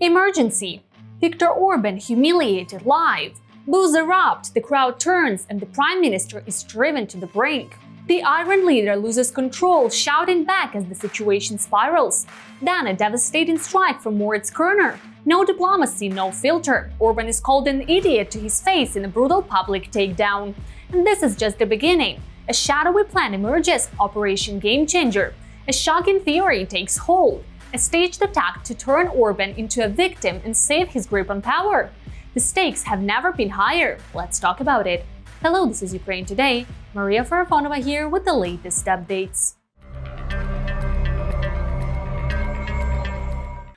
Emergency. Viktor Orbán humiliated live. Boos erupt, the crowd turns, and the Prime Minister is driven to the brink. The Iron leader loses control, shouting back as the situation spirals. Then a devastating strike from Moritz Körner. No diplomacy, no filter. Orbán is called an idiot to his face in a brutal public takedown. And this is just the beginning. A shadowy plan emerges, Operation Gamechanger. A shocking theory takes hold. A staged attack to turn Orbán into a victim and save his grip on power. The stakes have never been higher. Let's talk about it. Hello, this is Ukraine Today. Maria Farafonova here with the latest updates.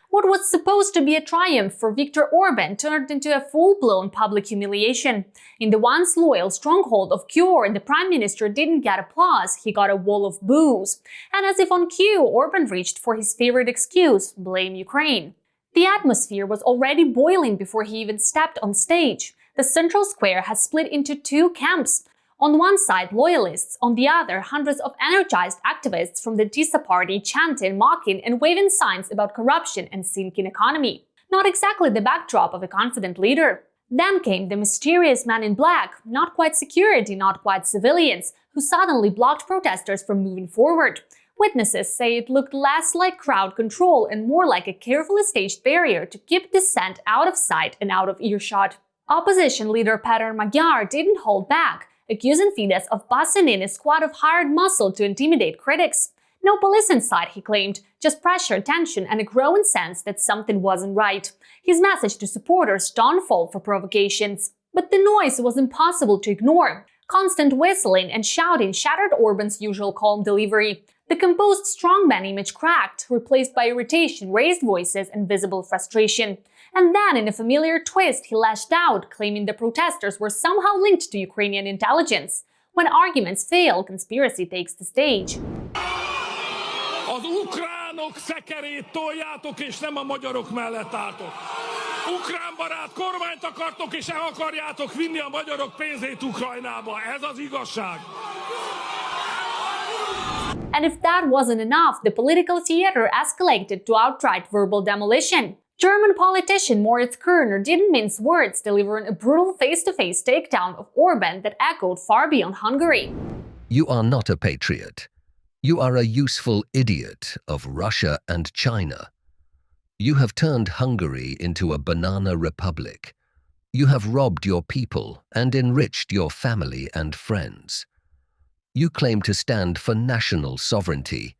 What was supposed to be a triumph for Viktor Orbán turned into a full-blown public humiliation. In the once loyal stronghold of Kyiv, the Prime Minister didn't get applause, he got a wall of boos. And as if on cue, Orbán reached for his favorite excuse: blame Ukraine. The atmosphere was already boiling before he even stepped on stage. The central square has split into two camps. On one side, loyalists, on the other, hundreds of energized activists from the TISA party chanting, mocking, and waving signs about corruption and sinking economy. Not exactly the backdrop of a confident leader. Then came the mysterious man in black, not quite security, not quite civilians, who suddenly blocked protesters from moving forward. Witnesses say it looked less like crowd control and more like a carefully staged barrier to keep dissent out of sight and out of earshot. Opposition leader Péter Magyar didn't hold back, accusing Fidesz of busing in a squad of hired muscle to intimidate critics. No police inside, he claimed, just pressure, tension, and a growing sense that something wasn't right. His message to supporters don't fall for provocations. But the noise was impossible to ignore. Constant whistling and shouting shattered Orbán's usual calm delivery. The composed strongman image cracked, replaced by irritation, raised voices, and visible frustration. And then, in a familiar twist, he lashed out, claiming the protesters were somehow linked to Ukrainian intelligence. When arguments fail, conspiracy takes the stage. Az ukránok szekerét toljátok, és nem a magyarok mellett álltok. Ukrán barát kormányt akartok, és el akarjátok vinni a magyarok pénzét Ukrajnába. Ez az igazság. And if that wasn't enough, the political theater escalated to outright verbal demolition. German politician Moritz Körner didn't mince words, delivering a brutal face-to-face takedown of Orbán that echoed far beyond Hungary. You are not a patriot. You are a useful idiot of Russia and China. You have turned Hungary into a banana republic. You have robbed your people and enriched your family and friends. You claim to stand for national sovereignty,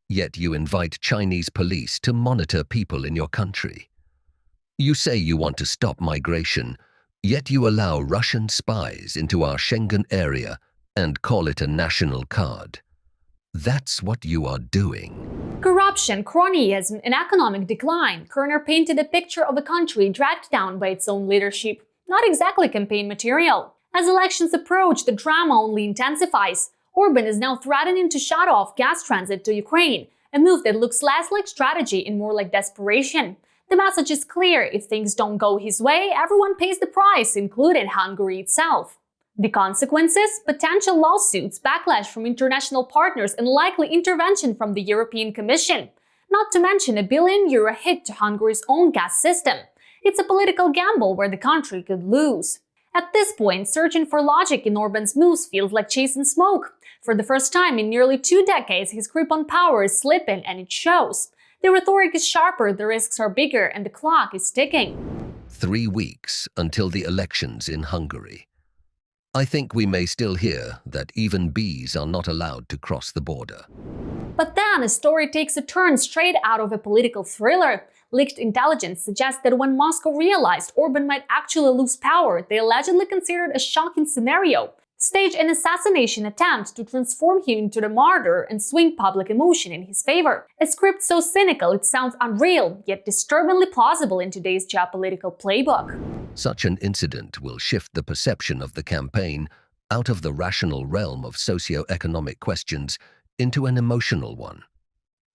yet you invite Chinese police to monitor people in your country. You say you want to stop migration, yet you allow Russian spies into our Schengen area and call it a national card. That's what you are doing. Corruption, cronyism, and economic decline. Körner painted a picture of a country dragged down by its own leadership. Not exactly campaign material. As elections approach, the drama only intensifies. Orbán is now threatening to shut off gas transit to Ukraine, a move that looks less like strategy and more like desperation. The message is clear: if things don't go his way, everyone pays the price, including Hungary itself. The consequences? Potential lawsuits, backlash from international partners, and likely intervention from the European Commission. Not to mention a €1 billion hit to Hungary's own gas system. It's a political gamble where the country could lose. At this point, searching for logic in Orbán's moves feels like chasing smoke. For the first time in nearly 2 decades, his grip on power is slipping, and it shows. The rhetoric is sharper, the risks are bigger, and the clock is ticking. 3 weeks until the elections in Hungary. I think we may still hear that even bees are not allowed to cross the border. But then a story takes a turn straight out of a political thriller. Leaked intelligence suggests that when Moscow realized Orbán might actually lose power, they allegedly considered a shocking scenario. Stage an assassination attempt to transform him into the martyr and swing public emotion in his favor. A script so cynical it sounds unreal, yet disturbingly plausible in today's geopolitical playbook. Such an incident will shift the perception of the campaign out of the rational realm of socio-economic questions into an emotional one,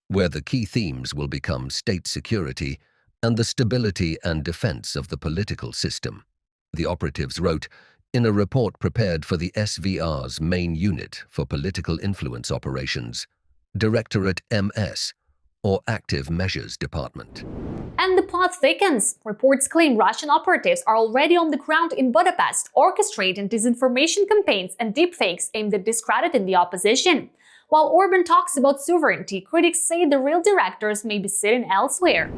where the key themes will become state security and the stability and defense of the political system. The operatives wrote in a report prepared for the SVR's main unit for political influence operations, Directorate MS, or Active Measures Department. And the plot thickens. Reports claim Russian operatives are already on the ground in Budapest, orchestrating disinformation campaigns and deepfakes aimed at discrediting the opposition. While Orbán talks about sovereignty, critics say the real directors may be sitting elsewhere.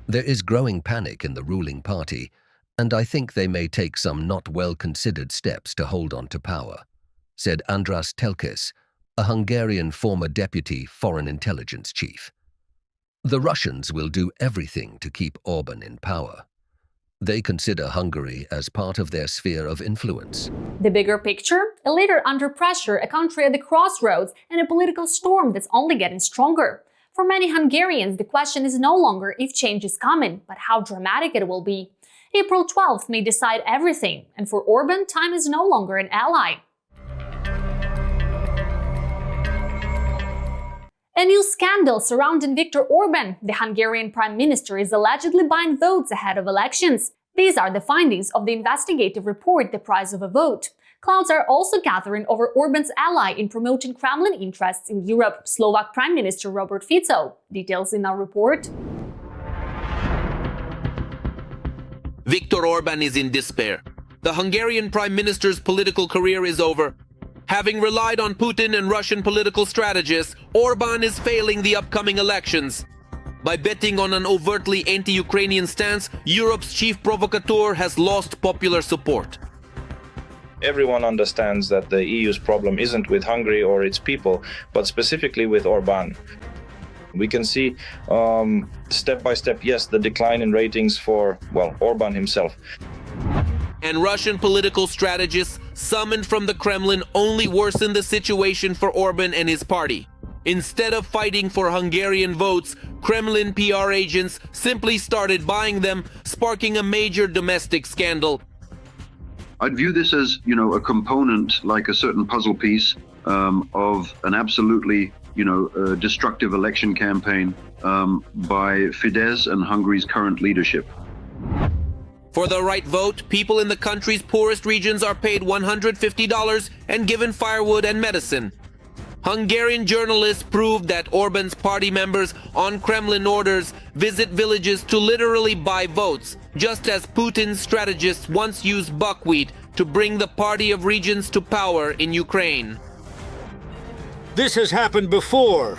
There is growing panic in the ruling party, and I think they may take some not well-considered steps to hold on to power, said András Telkis, a Hungarian former deputy foreign intelligence chief. The Russians will do everything to keep Orbán in power. They consider Hungary as part of their sphere of influence. The bigger picture? A leader under pressure, a country at the crossroads, and a political storm that's only getting stronger. For many Hungarians, the question is no longer if change is coming, but how dramatic it will be. April 12th may decide everything, and for Orbán, time is no longer an ally. A new scandal surrounding Viktor Orbán. The Hungarian Prime Minister is allegedly buying votes ahead of elections. These are the findings of the investigative report, The Price of a Vote. Clouds are also gathering over Orbán's ally in promoting Kremlin interests in Europe, Slovak Prime Minister Robert Fico. Details in our report. Viktor Orbán is in despair. The Hungarian Prime Minister's political career is over. Having relied on Putin and Russian political strategists, Orbán is failing the upcoming elections. By betting on an overtly anti-Ukrainian stance, Europe's chief provocateur has lost popular support. Everyone understands that the EU's problem isn't with Hungary or its people, but specifically with Orbán. We can see step by step, yes, the decline in ratings for, well, Orbán himself. And Russian political strategists summoned from the Kremlin only worsen the situation for Orbán and his party. Instead of fighting for Hungarian votes, Kremlin PR agents simply started buying them, sparking a major domestic scandal. I'd view this as, a component, like a certain puzzle piece of an absolutely, destructive election campaign by Fidesz and Hungary's current leadership. For the right vote, people in the country's poorest regions are paid $150 and given firewood and medicine. Hungarian journalists proved that Orbán's party members, on Kremlin orders, visit villages to literally buy votes, just as Putin's strategists once used buckwheat to bring the party of regions to power in Ukraine. This has happened before.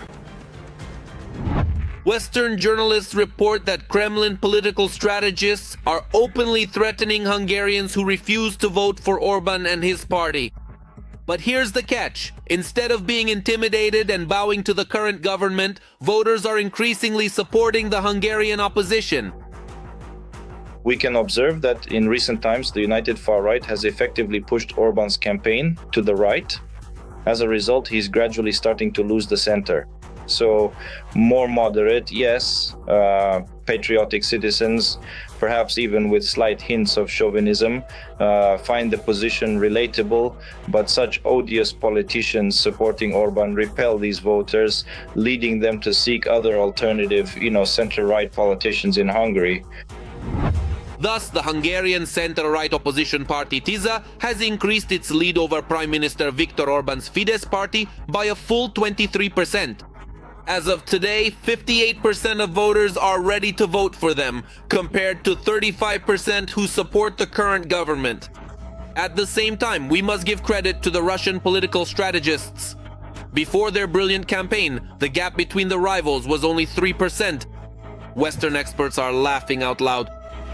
Western journalists report that Kremlin political strategists are openly threatening Hungarians who refuse to vote for Orbán and his party. But here's the catch. Instead of being intimidated and bowing to the current government, voters are increasingly supporting the Hungarian opposition. We can observe that in recent times, the United Far Right has effectively pushed Orbán's campaign to the right. As a result, he's gradually starting to lose the center. So more moderate, yes, patriotic citizens, perhaps even with slight hints of chauvinism, find the position relatable, but such odious politicians supporting Orbán repel these voters, leading them to seek other alternative, center-right politicians in Hungary. Thus, the Hungarian center-right opposition party TISA has increased its lead over Prime Minister Viktor Orbán's Fidesz party by a full 23%. As of today, 58% of voters are ready to vote for them, compared to 35% who support the current government. At the same time, we must give credit to the Russian political strategists. Before their brilliant campaign, the gap between the rivals was only 3%. Western experts are laughing out loud.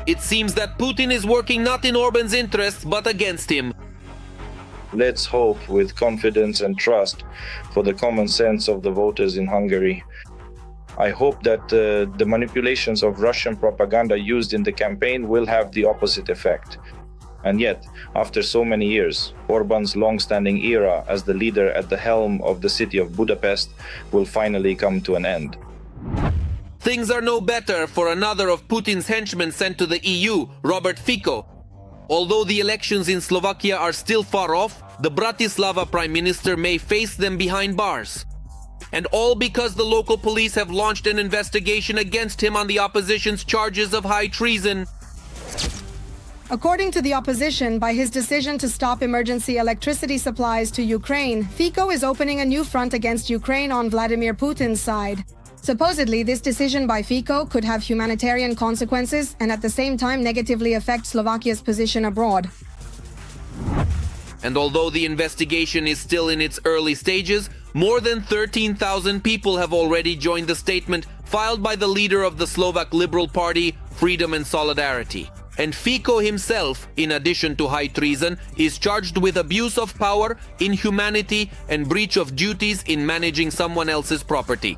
It seems that Putin is working not in Orbán's interests, but against him. Let's hope with confidence and trust for the common sense of the voters in Hungary. I hope that the manipulations of Russian propaganda used in the campaign will have the opposite effect. And yet, after so many years, Orbán's long-standing era as the leader at the helm of the city of Budapest will finally come to an end. Things are no better for another of Putin's henchmen sent to the EU, Robert Fico. Although the elections in Slovakia are still far off, the Bratislava Prime Minister may face them behind bars. And all because the local police have launched an investigation against him on the opposition's charges of high treason. According to the opposition, by his decision to stop emergency electricity supplies to Ukraine, Fico is opening a new front against Ukraine on Vladimir Putin's side. Supposedly, this decision by Fico could have humanitarian consequences and at the same time negatively affect Slovakia's position abroad. And although the investigation is still in its early stages, more than 13,000 people have already joined the statement filed by the leader of the Slovak Liberal Party, Freedom and Solidarity. And Fico himself, in addition to high treason, is charged with abuse of power, inhumanity, and breach of duties in managing someone else's property.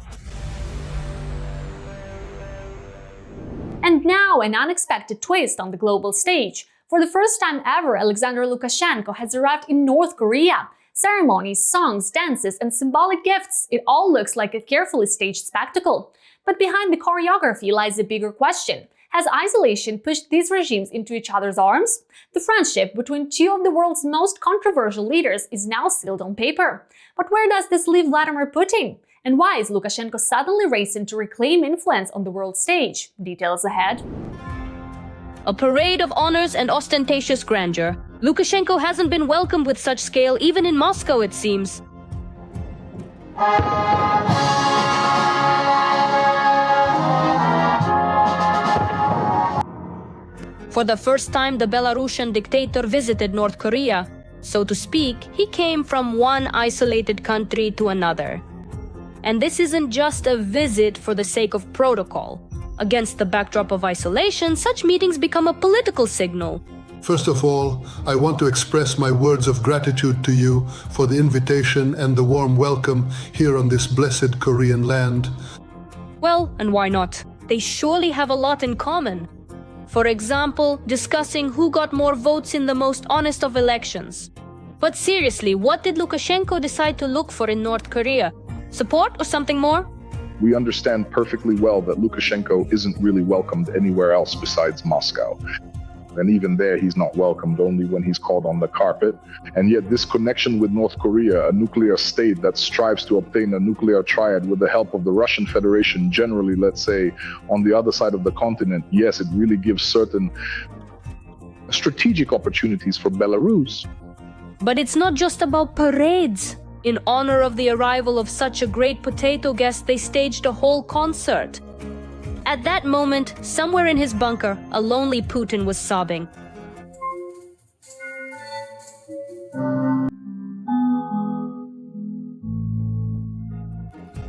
And now an unexpected twist on the global stage. For the first time ever, Alexander Lukashenko has arrived in North Korea. Ceremonies, songs, dances, and symbolic gifts, it all looks like a carefully staged spectacle. But behind the choreography lies a bigger question. Has isolation pushed these regimes into each other's arms? The friendship between two of the world's most controversial leaders is now sealed on paper. But where does this leave Vladimir Putin? And why is Lukashenko suddenly racing to reclaim influence on the world stage? Details ahead. A parade of honors and ostentatious grandeur. Lukashenko hasn't been welcomed with such scale even in Moscow, it seems. For the first time, the Belarusian dictator visited North Korea. So to speak, he came from one isolated country to another. And this isn't just a visit for the sake of protocol. Against the backdrop of isolation, such meetings become a political signal. First of all, I want to express my words of gratitude to you for the invitation and the warm welcome here on this blessed Korean land. Well, and why not? They surely have a lot in common. For example, discussing who got more votes in the most honest of elections. But seriously, what did Lukashenko decide to look for in North Korea? Support or something more? We understand perfectly well that Lukashenko isn't really welcomed anywhere else besides Moscow. And even there, he's not welcomed, only when he's called on the carpet. And yet this connection with North Korea, a nuclear state that strives to obtain a nuclear triad with the help of the Russian Federation, generally, let's say, on the other side of the continent, yes, it really gives certain strategic opportunities for Belarus. But it's not just about parades. In honor of the arrival of such a great potato guest, they staged a whole concert. At that moment, somewhere in his bunker, a lonely Putin was sobbing.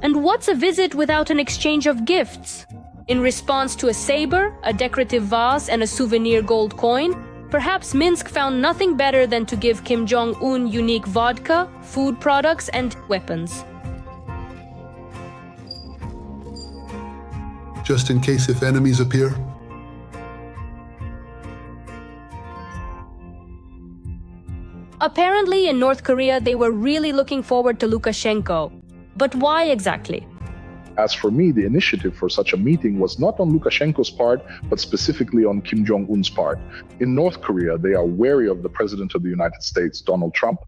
And what's a visit without an exchange of gifts? In response to a saber, a decorative vase, and a souvenir gold coin, perhaps Minsk found nothing better than to give Kim Jong-un unique vodka, food products, and weapons. Just in case if enemies appear. Apparently, in North Korea, they were really looking forward to Lukashenko. But why exactly? As for me, the initiative for such a meeting was not on Lukashenko's part, but specifically on Kim Jong-un's part. In North Korea, they are wary of the President of the United States, Donald Trump,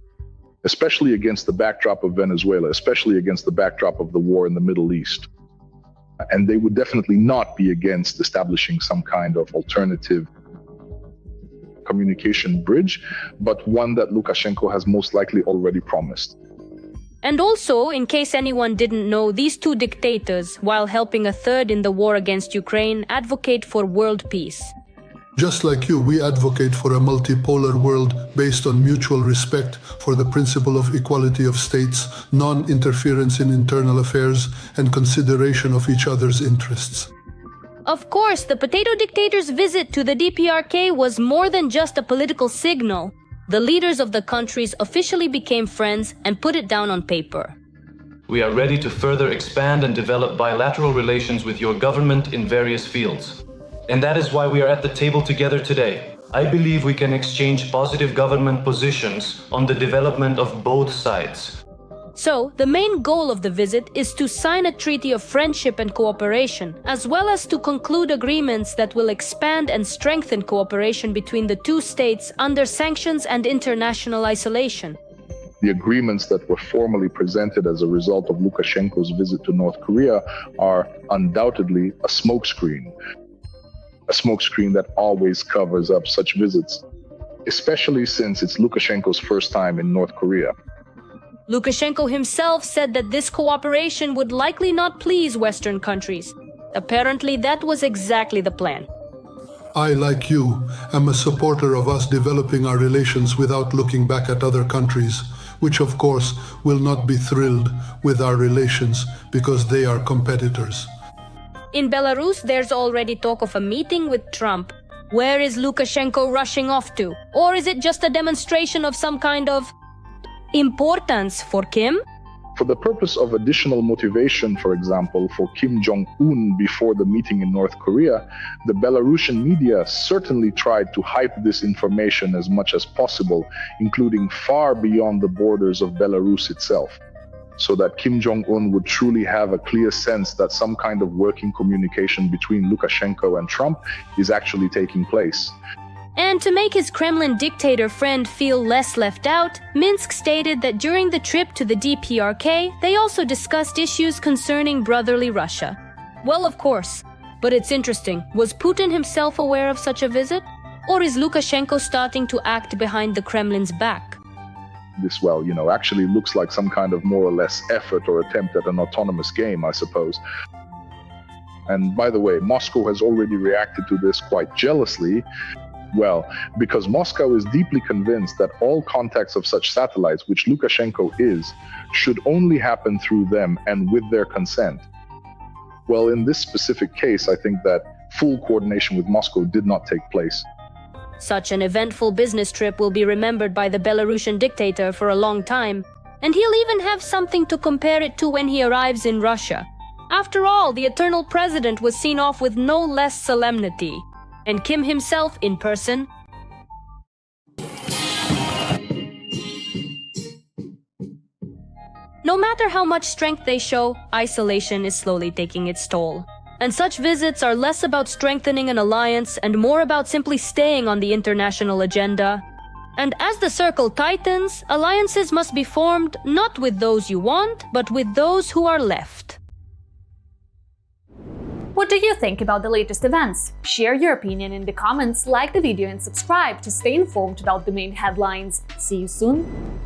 especially against the backdrop of Venezuela, especially against the backdrop of the war in the Middle East. And they would definitely not be against establishing some kind of alternative communication bridge, but one that Lukashenko has most likely already promised. And also, in case anyone didn't know, these two dictators, while helping a third in the war against Ukraine, advocate for world peace. Just like you, we advocate for a multipolar world based on mutual respect for the principle of equality of states, non-interference in internal affairs, and consideration of each other's interests. Of course, the potato dictator's visit to the DPRK was more than just a political signal. The leaders of the countries officially became friends and put it down on paper. We are ready to further expand and develop bilateral relations with your government in various fields. And that is why we are at the table together today. I believe we can exchange positive government positions on the development of both sides. So, the main goal of the visit is to sign a treaty of friendship and cooperation, as well as to conclude agreements that will expand and strengthen cooperation between the two states under sanctions and international isolation. The agreements that were formally presented as a result of Lukashenko's visit to North Korea are undoubtedly a smokescreen that always covers up such visits, especially since it's Lukashenko's first time in North Korea. Lukashenko himself said that this cooperation would likely not please Western countries. Apparently, that was exactly the plan. I, like you, am a supporter of us developing our relations without looking back at other countries, which of course will not be thrilled with our relations because they are competitors. In Belarus, there's already talk of a meeting with Trump. Where is Lukashenko rushing off to? Or is it just a demonstration of some kind of importance for Kim? For the purpose of additional motivation, for example, for Kim Jong-un before the meeting in North Korea, the Belarusian media certainly tried to hype this information as much as possible, including far beyond the borders of Belarus itself, so that Kim Jong-un would truly have a clear sense that some kind of working communication between Lukashenko and Trump is actually taking place. And to make his Kremlin dictator friend feel less left out, Minsk stated that during the trip to the DPRK, they also discussed issues concerning brotherly Russia. Well, of course. But it's interesting, was Putin himself aware of such a visit? Or is Lukashenko starting to act behind the Kremlin's back? This, well, actually looks like some kind of more or less effort or attempt at an autonomous game, I suppose. And by the way, Moscow has already reacted to this quite jealously. Well, because Moscow is deeply convinced that all contacts of such satellites, which Lukashenko is, should only happen through them and with their consent. Well, in this specific case, I think that full coordination with Moscow did not take place. Such an eventful business trip will be remembered by the Belarusian dictator for a long time, and he'll even have something to compare it to when he arrives in Russia. After all, the eternal president was seen off with no less solemnity. And Kim himself in person. No matter how much strength they show, isolation is slowly taking its toll. And such visits are less about strengthening an alliance and more about simply staying on the international agenda. And as the circle tightens, alliances must be formed not with those you want, but with those who are left. What do you think about the latest events? Share your opinion in the comments, like the video and subscribe to stay informed about the main headlines. See you soon!